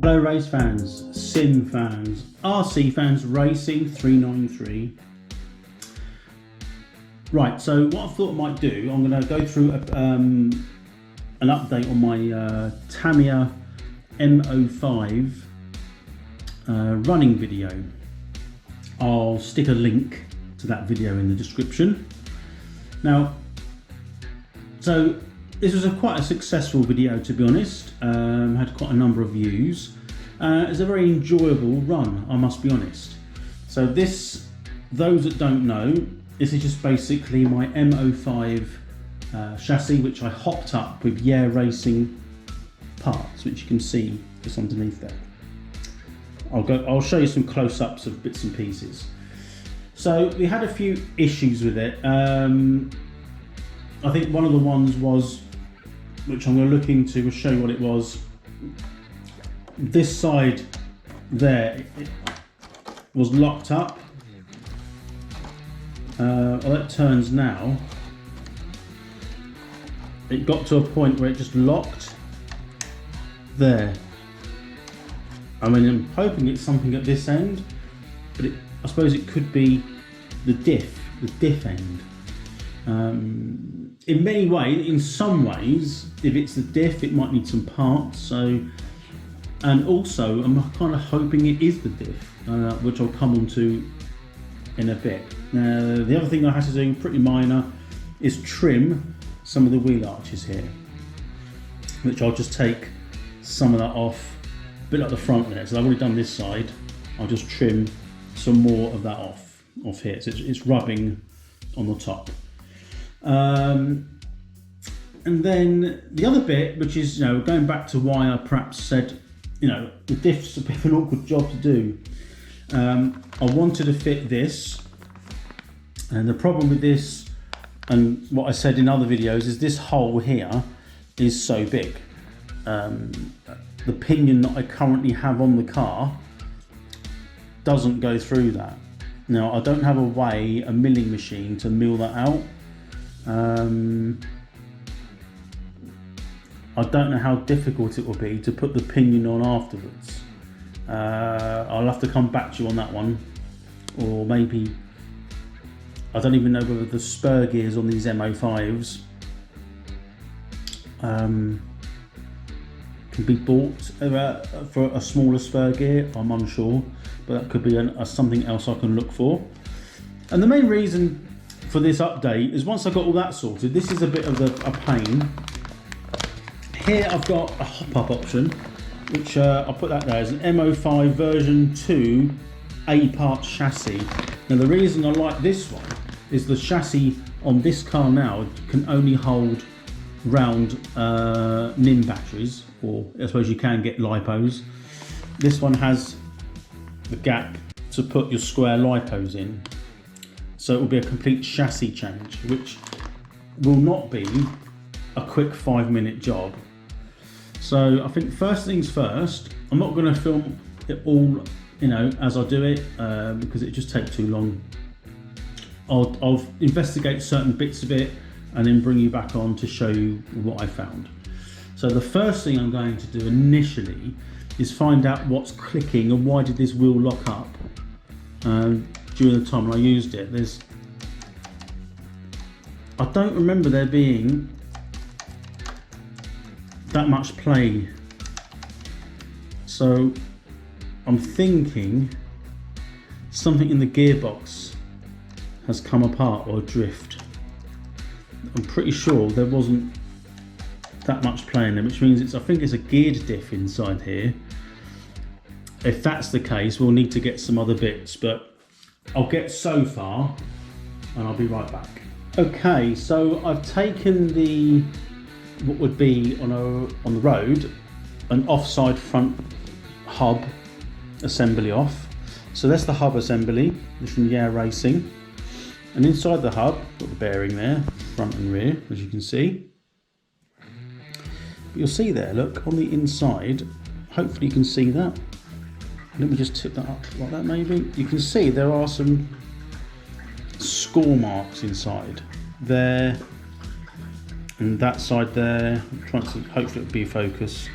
Hello race fans, sim fans, RC fans, Racing 393. Right, so what I thought I might do, I'm going to go through an update on my Tamiya M05 running video. I'll stick a link to that video in the description. Now, so this was quite a successful video, to be honest. Had quite a number of views. It's a very enjoyable run, I must be honest. So this, those that don't know, this is just basically my M05 chassis, which I hopped up with Racing parts, which you can see just underneath there. I'll show you some close-ups of bits and pieces. So we had a few issues with it. I think one of the ones was, which I'm going to look into, will show you what it was. This side there, it was locked up. Well, it turns now. It got to a point where it just locked there. I mean, I'm hoping it's something at this end, but I suppose it could be the diff end. In many ways, in some ways, if it's the diff, it might need some parts. So, and also, I'm kind of hoping it is the diff, which I'll come on to in a bit. Now, the other thing I had to do, pretty minor, is trim some of the wheel arches here, which I'll just take some of that off, a bit like the front there. So I've already done this side. I'll just trim some more of that off here. So it's rubbing on the top. And then the other bit, which is, you know, going back to why I perhaps said, you know, the diff's a bit of an awkward job to do. I wanted to fit this, and the problem with this, and what I said in other videos, is this hole here is so big. The pinion that I currently have on the car doesn't go through that. Now, I don't have a milling machine to mill that out. I don't know how difficult it will be to put the pinion on afterwards. I'll have to come back to you on that one, or maybe, I don't even know whether the spur gears on these M05s can be bought for a smaller spur gear. I'm unsure, but that could be something else I can look for. And the main reason for this update is, once I got all that sorted, this is a bit of a pain. Here I've got a hop-up option, which I'll put that there as an M05 version 2 A-part chassis. Now, the reason I like this one is the chassis on this car now can only hold round NIM batteries, or I suppose you can get LiPOs. This one has the gap to put your square LiPOs in. So it will be a complete chassis change, which will not be a quick 5-minute job. So I think first things first, I'm not going to film it all, you know, as I do it, because it just takes too long. I'll investigate certain bits of it and then bring you back on to show you what I found. So the first thing I'm going to do initially is find out what's clicking and why did this wheel lock up during the time when I used it. I don't remember there being that much play, so I'm thinking something in the gearbox has come apart or drift. I'm pretty sure there wasn't that much play in there, which means I think it's a geared diff inside here. If that's the case, we'll need to get some other bits, but I'll get so far and I'll be right back. Okay, so I've taken what would be on the road an offside front hub assembly off. So that's the hub assembly, this from Racing. And inside the hub, got the bearing there, front and rear, as you can see. But you'll see there, look, on the inside, hopefully you can see that. Let me just tip that up like that maybe. You can see there are some score marks inside there, and that side there. I'm trying to, hopefully it'll be focus.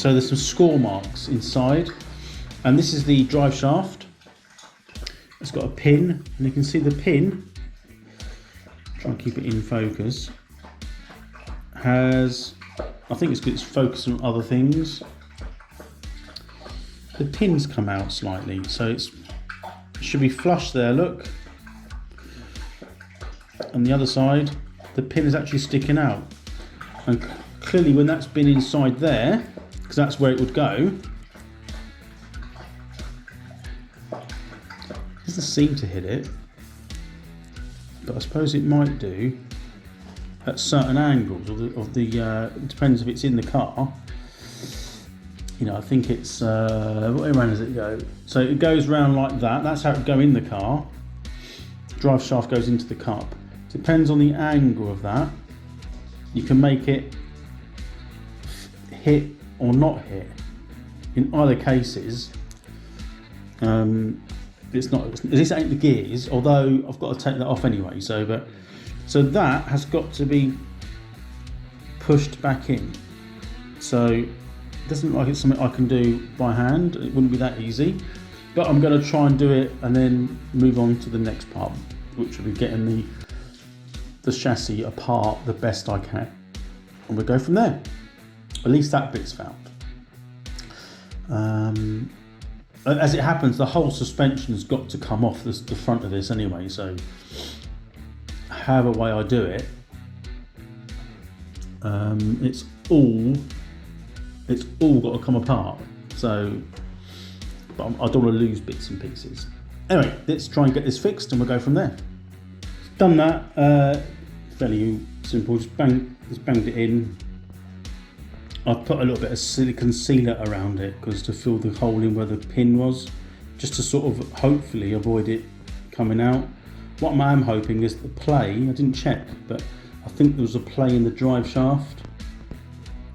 So there's some score marks inside, and this is the drive shaft. It's got a pin, and you can see the pin, try and keep it in focus, has, I think it's because it's focusing on other things. The pins come out slightly, so it should be flush there, look. On the other side, the pin is actually sticking out. And clearly when that's been inside there, because that's where it would go, it doesn't seem to hit it, but I suppose it might do at certain angles, it depends if it's in the car. You know, I think it's, what way around does it go? So it goes round like that, that's how it would go in the car. The drive shaft goes into the cup. Depends on the angle of that. You can make it hit or not hit. In either cases, it's not. This ain't the gears, although I've got to take that off anyway. So that has got to be pushed back in. So it doesn't look like it's something I can do by hand. It wouldn't be that easy, but I'm going to try and do it and then move on to the next part, which will be getting the chassis apart the best I can, and we'll go from there. At least that bit's found. As it happens, the whole suspension has got to come off the front of this anyway, so however way I do it, it's all got to come apart. So, but I don't want to lose bits and pieces. Anyway, let's try and get this fixed, and we'll go from there. Done that, fairly simple. Just banged it in. I've put a little bit of silicone sealer around it because to fill the hole in where the pin was, just to sort of hopefully avoid it coming out. What I am hoping is the play, I didn't check, but I think there was a play in the drive shaft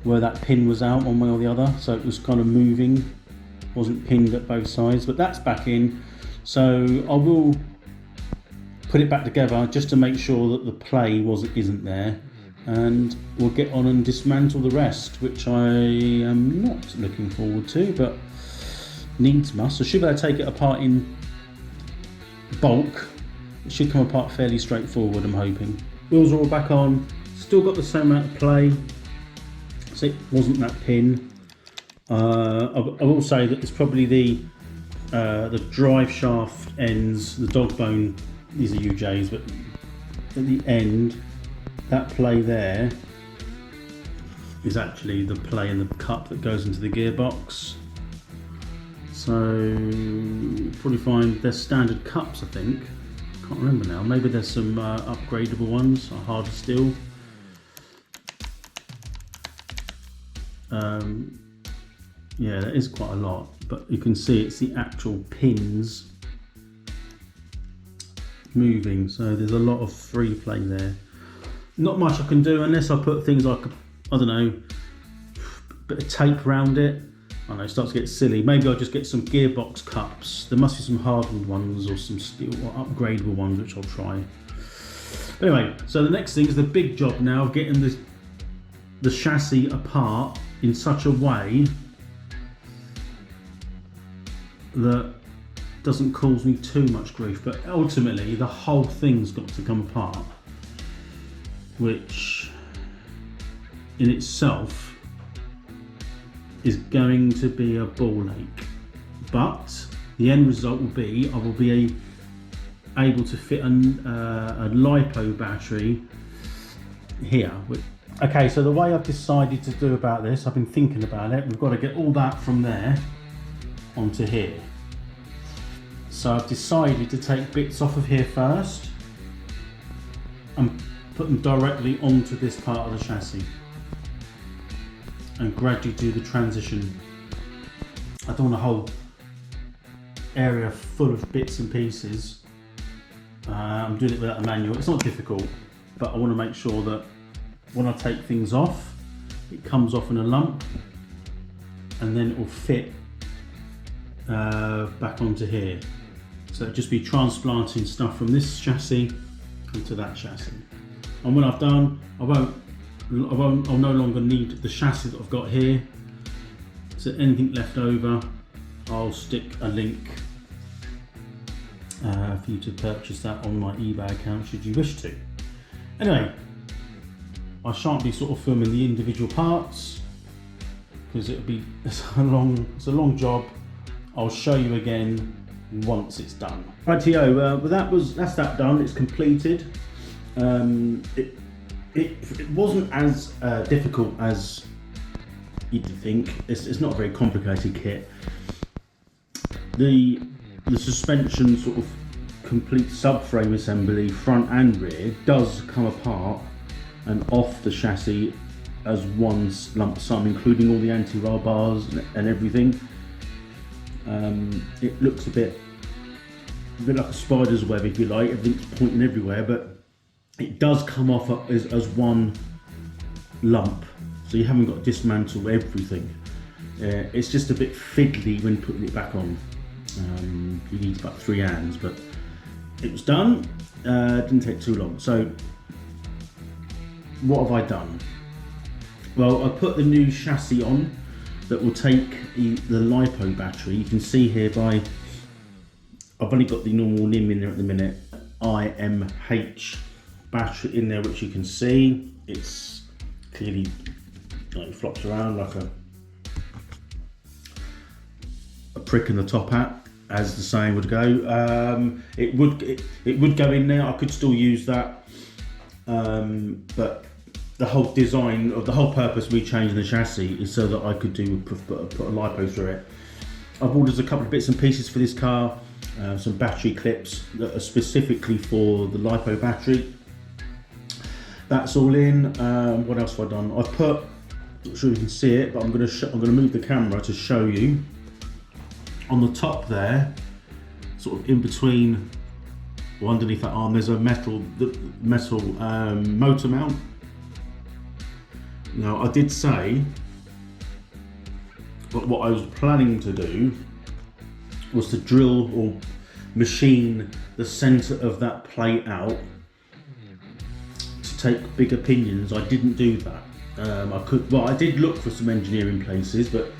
where that pin was out one way or the other, so it was kind of moving, wasn't pinned at both sides, but that's back in. So I will put it back together just to make sure that the play isn't there, and we'll get on and dismantle the rest, which I am not looking forward to, but needs must. I should be able to take it apart in bulk. It should come apart fairly straightforward, I'm hoping. Wheels are all back on, still got the same amount of play, so it wasn't that pin. I will say that it's probably the drive shaft ends, the dog bone, these are UJs, but at the end, that play there is actually the play in the cup that goes into the gearbox. So you'll probably find they're standard cups, I think. Can't remember now. Maybe there's some upgradable ones, or harder steel. Yeah, that is quite a lot, but you can see it's the actual pins moving, so there's a lot of free play there. Not much I can do unless I put things like, I don't know, bit of tape around it. I know, it starts to get silly. Maybe I'll just get some gearbox cups. There must be some hardened ones or some steel or upgradable ones, which I'll try. Anyway, so the next thing is the big job now of getting the chassis apart in such a way that doesn't cause me too much grief, but ultimately the whole thing's got to come apart, which in itself is going to be a ball ache, but the end result will be I will be able to fit a LiPO battery here. Okay, so the way I've decided to do about this, I've been thinking about it, we've got to get all that from there onto here. So I've decided to take bits off of here first and put them directly onto this part of the chassis and gradually do the transition. I don't want a whole area full of bits and pieces. I'm doing it without a manual. It's not difficult, but I want to make sure that when I take things off, it comes off in a lump and then it will fit back onto here. So it'll just be transplanting stuff from this chassis into that chassis. And when I've done, I'll no longer need the chassis that I've got here. So anything left over, I'll stick a link for you to purchase that on my eBay account should you wish to. Anyway, I shan't be sort of filming the individual parts because it's a long job. I'll show you again once it's done. Rightio, but that's that done. It's completed. It wasn't as difficult as you'd think. It's not a very complicated kit. The suspension sort of complete subframe assembly, front and rear, does come apart and off the chassis as one lump sum, including all the anti-roll bars and everything. It looks a bit like a spider's web, if you like. Everything's pointing everywhere, but it does come off as one lump, so you haven't got to dismantle everything. It's just a bit fiddly when putting it back on. You need about 3 hands, but it was done. It didn't take too long. So what have I done? Well, I put the new chassis on that will take the LiPO battery. You can see here I've only got the normal NIM in there at the minute, IMH battery in there, which you can see. It's clearly, it flops around like a prick in the top hat, as the saying would go. It would go in there. I could still use that, but the whole design of the whole purpose of me changing the chassis is so that I could put a LiPO through it. I've ordered a couple of bits and pieces for this car, some battery clips that are specifically for the LiPO battery. That's all in. What else have I done? I've put, not sure you can see it, but I'm going to move the camera to show you. On the top there, sort of in between, or underneath that arm, there's a metal motor mount. Now, I did say, but what I was planning to do was to drill or machine the centre of that plate out to take bigger pinions. I didn't do that. I did look for some engineering places, but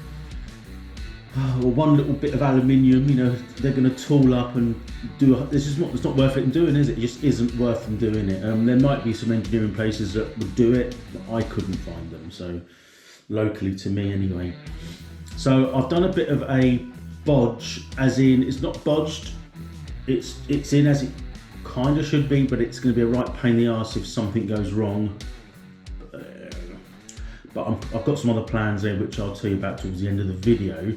one little bit of aluminium, they're going to tool up and do. It's not worth it in doing, is it? It just isn't worth them doing it. There might be some engineering places that would do it, but I couldn't find them. So locally to me, anyway. So I've done a bit of a bodge, as in it's not bodged. It's in as it kind of should be, but it's going to be a right pain in the arse if something goes wrong. But I've got some other plans there which I'll tell you about towards the end of the video.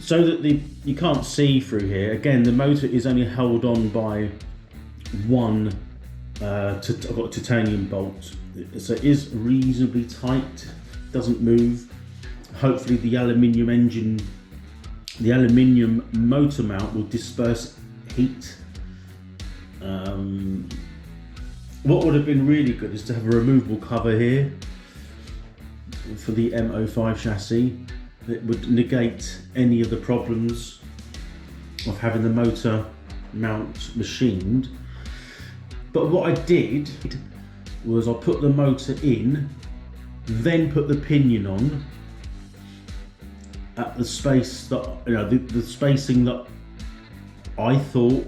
So that you can't see through here. Again, the motor is only held on by one. I've got a titanium bolt, so it is reasonably tight. Doesn't move. Hopefully, the aluminium motor mount will disperse heat. What would have been really good is to have a removable cover here for the M05 chassis. It would negate any of the problems of having the motor mount machined. But what I did was I put the motor in, then put the pinion on at the space that, the spacing that I thought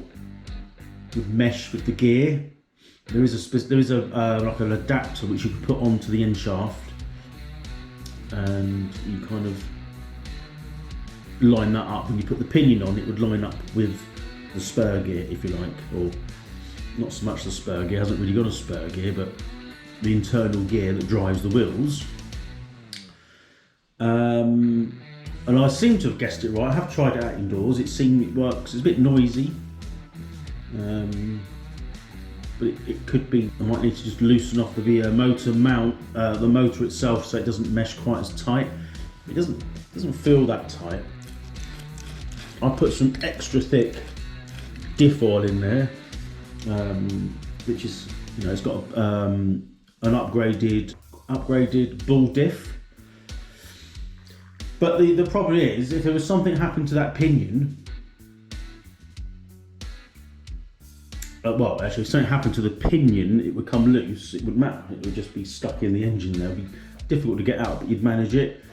would mesh with the gear. There is like an adapter which you can put onto the end shaft, and you kind of line that up. When you put the pinion on, it would line up with the spur gear, if you like, or not so much the spur gear. It hasn't really got a spur gear, but the internal gear that drives the wheels. And I seem to have guessed it right. I have tried it out indoors. It works. It's a bit noisy. But it could be, I might need to just loosen off the motor mount, the motor itself, so it doesn't mesh quite as tight. It doesn't feel that tight. I put some extra thick Diff oil in there, which is, it's got an upgraded bull diff. But the problem is, if there was something happened to that pinion, if something happened to the pinion, it would come loose. It wouldn't matter. It would just be stuck in the engine there. It would be difficult to get out, but you'd manage it.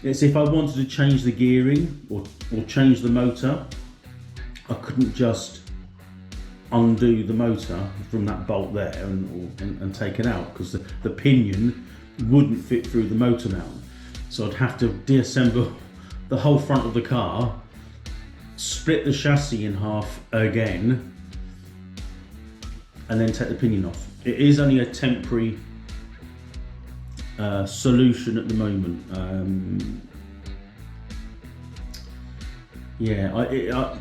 It's if I wanted to change the gearing or change the motor, I couldn't just undo the motor from that bolt there and take it out, because the pinion wouldn't fit through the motor mount. So I'd have to deassemble the whole front of the car, split the chassis in half again, and then take the pinion off. It is only a temporary solution at the moment. Yeah,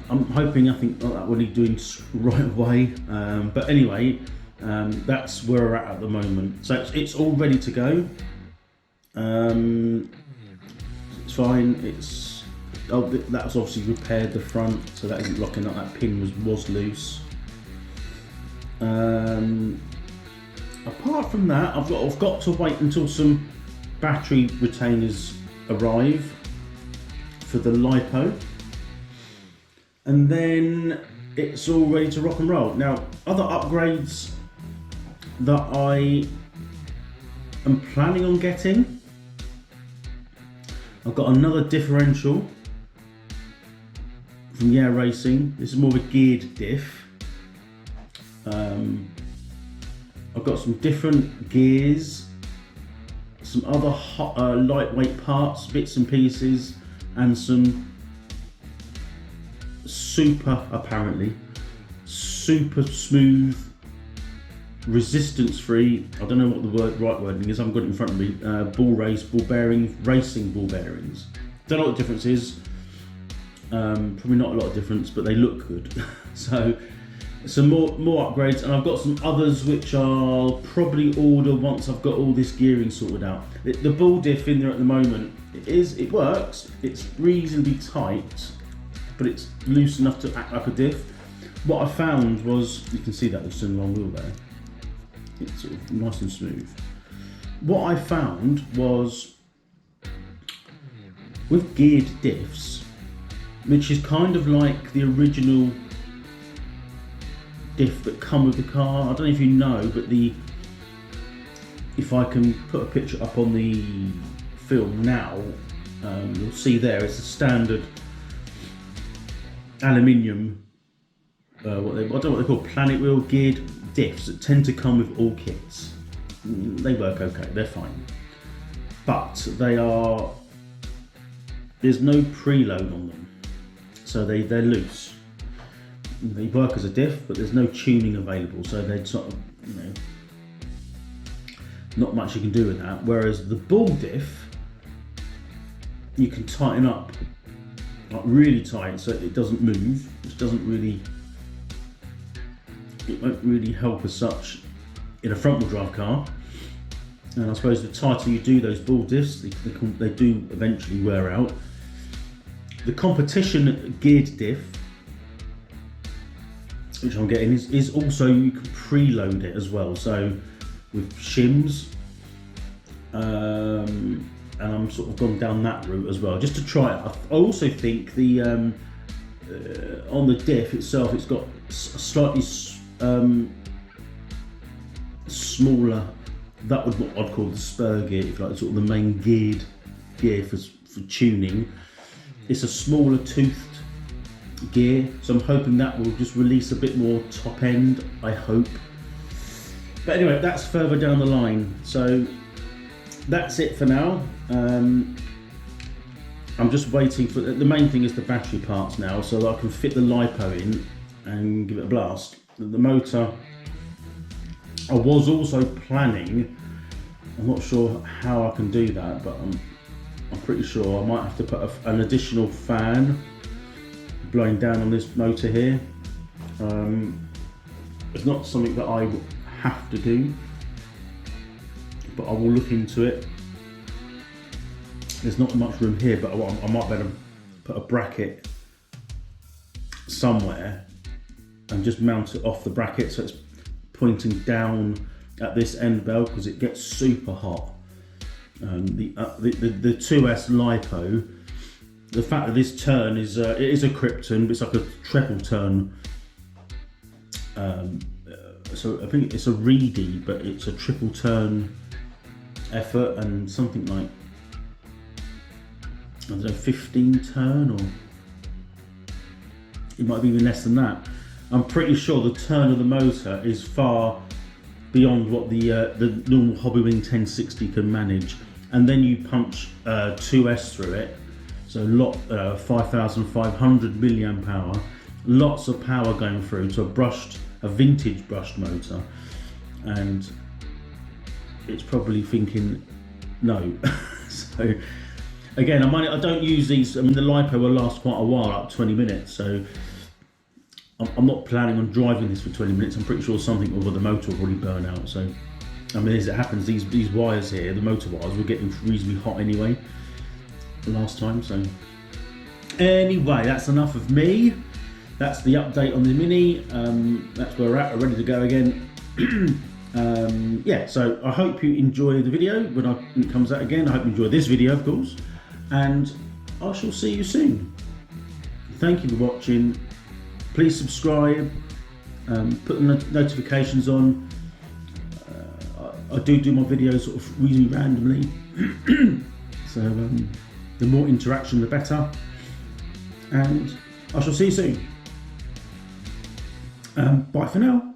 I'm hoping nothing like that will need doing right away. But anyway, that's where we're at the moment. So it's all ready to go. It's fine. That's obviously repaired the front, so that isn't locking up. That pin was loose. Apart from that, I've got to wait until some battery retainers arrive for the LiPO, and then it's all ready to rock and roll. Now, other upgrades that I am planning on getting, I've got another differential from Yeah Racing. This is more of a geared diff. I've got some different gears, some other lightweight parts, bits and pieces, and some apparently super smooth, resistance-free, I don't know what the right wording is, I haven't got it in front of me, racing ball bearings. Don't know what the difference is, probably not a lot of difference, but they look good. So some more upgrades, and I've got some others which I'll probably order once I've got all this gearing sorted out. The ball diff in there at the moment, it works, it's reasonably tight, but it's loose enough to act like a diff. What I found was, you can see that there's a long wheel there, it's sort of nice and smooth. What I found was, with geared diffs, which is kind of like the original diff that come with the car, I don't know if you know, but if I can put a picture up on the film now, you'll see there it's a standard aluminium, I don't know what they call, planet wheel geared diffs that tend to come with all kits. They work okay, they're fine, but there's no preload on them, so they're loose. They work as a diff, but there's no tuning available, so they're sort of, not much you can do with that. Whereas the ball diff, you can tighten up like really tight so it doesn't move, which it won't really help as such in a front wheel drive car. And I suppose the tighter you do those ball diffs, they do eventually wear out. The competition geared diff, which I'm getting, is also, you can preload it as well, so with shims, and I'm sort of gone down that route as well, just to try it. I also think the on the diff itself, it's got a slightly smaller, that would what I'd call the spur gear, if you like, sort of the main geared gear for tuning. It's a smaller toothed gear, so I'm hoping that will just release a bit more top end, I hope. But anyway, that's further down the line. So that's it for now. I'm just waiting for, the main thing is the battery parts now, so that I can fit the LiPO in and give it a blast. The motor, I was also planning, I'm not sure how I can do that, but I'm pretty sure I might have to put an additional fan blowing down on this motor here. It's not something that I have to do, but I will look into it. There's not much room here, but I might better put a bracket somewhere and just mount it off the bracket so it's pointing down at this end bell, because it gets super hot. The 2S LiPO, the fact that this turn is it is a Krypton, but it's like a treble turn. So I think it's a reedy, but it's a triple turn effort, and something like I don't know, 15 turn, or it might be even less than that. I'm pretty sure the turn of the motor is far beyond what the normal Hobbywing 1060 can manage. And then you punch 2S through it, so 5,500 milliamp hour, lots of power going through to a vintage brushed motor, and it's probably thinking no. So again, I don't use these. I mean, the LiPO will last quite a while, up 20 minutes. So I'm not planning on driving this for 20 minutes. I'm pretty sure something over the motor will probably burn out. So, I mean, as it happens, these wires here, the motor wires, were getting reasonably hot anyway last time. So anyway, that's enough of me. That's the update on the Mini. That's where we're at. We're ready to go again. Yeah, so I hope you enjoy the video when it comes out again. I hope you enjoy this video, of course, and I shall see you soon. Thank you for watching. Please subscribe, put the notifications on. I do my videos sort of reasonably randomly, so the more interaction the better, and I shall see you soon. Bye for now.